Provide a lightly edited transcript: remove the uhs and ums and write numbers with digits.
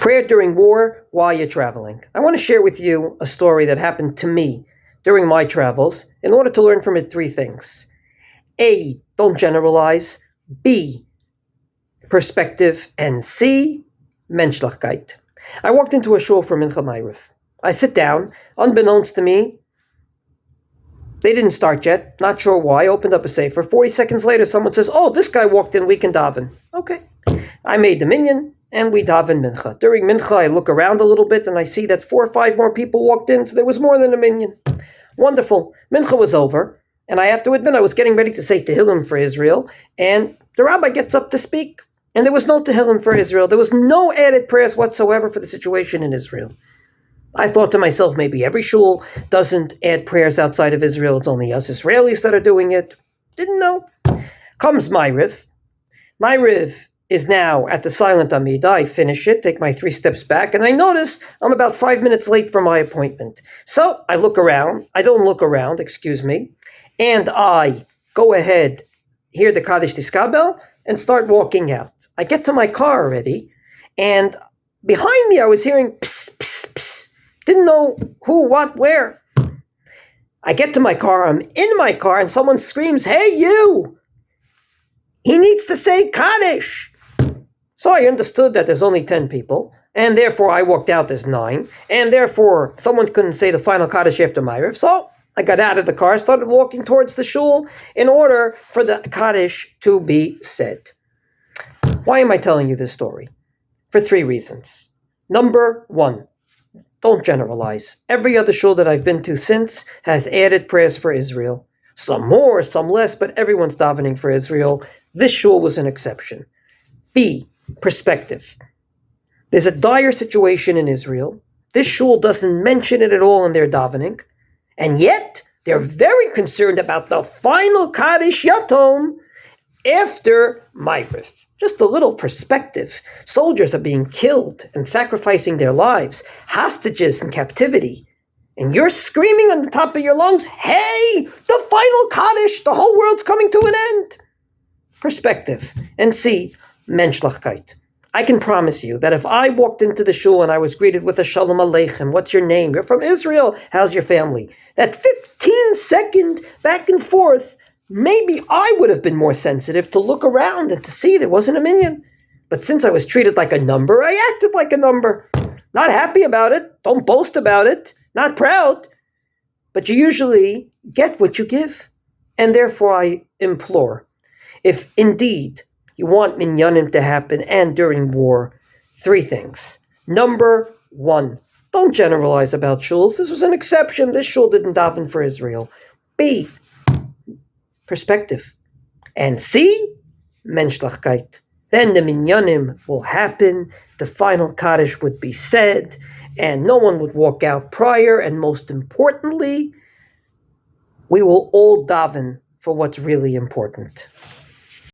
Prayer during war while you're traveling. I want to share with you a story that happened to me during my travels in order to learn from it three things. A, don't generalize. B, perspective. And C, menschlichkeit. I walked into a shul for Mincha Ma'ariv. I sit down. Unbeknownst to me, they didn't start yet. Not sure why. I opened up a sefer. 40 seconds later, someone says, "Oh, this guy walked in. We can daven." Okay. I made the minyan, and we daven mincha. During mincha, I look around a little bit, and I see that 4 or 5 more people walked in, so there was more than a minyan. Wonderful. Mincha was over, and I have to admit, I was getting ready to say Tehillim for Israel, and the rabbi gets up to speak, and there was no Tehillim for Israel. There was no added prayers whatsoever for the situation in Israel. I thought to myself, maybe every shul doesn't add prayers outside of Israel. It's only us Israelis that are doing it. Didn't know. Comes Ma'ariv. Ma'ariv is now at the silent Amidah. I finish it, take my 3 steps back, and I notice I'm about 5 minutes late for my appointment. So I look around. I don't look around, excuse me. And I go ahead, hear the Kaddish Tiskabel, and start walking out. I get to my car already, and behind me I was hearing pss, pss, pss. Didn't know who, what, where. I get to my car, I'm in my car, and someone screams, "Hey, you! He needs to say Kaddish!" So I understood that there's only 10 people, and therefore I walked out as 9, and therefore someone couldn't say the final Kaddish after Ma'ariv. So I got out of the car, started walking towards the shul in order for the Kaddish to be said. Why am I telling you this story? For 3 reasons. Number 1, don't generalize. Every other shul that I've been to since has added prayers for Israel. Some more, some less, but everyone's davening for Israel. This shul was an exception. B, perspective. There's a dire situation in Israel. This shul doesn't mention it at all in their davening. And yet, they're very concerned about the final Kaddish Yatom after Ma'ariv. Just a little perspective. Soldiers are being killed and sacrificing their lives. Hostages in captivity. And you're screaming on the top of your lungs, "Hey, the final Kaddish, the whole world's coming to an end." Perspective. And C, menschlichkeit. I can promise you that if I walked into the shul and I was greeted with a Shalom Aleichem, "What's your name? You're from Israel. How's your family?" That 15-second back and forth, maybe I would have been more sensitive to look around and to see there wasn't a minyan. But since I was treated like a number, I acted like a number. Not happy about it. Don't boast about it. Not proud. But you usually get what you give. And therefore I implore, if indeed you want minyanim to happen and during war, 3 things. Number 1, don't generalize about shuls. This was an exception. This shul didn't daven for Israel. B, perspective. And C, menschlichkeit. Then the minyanim will happen, the final Kaddish would be said, and no one would walk out prior, and most importantly, we will all daven for what's really important.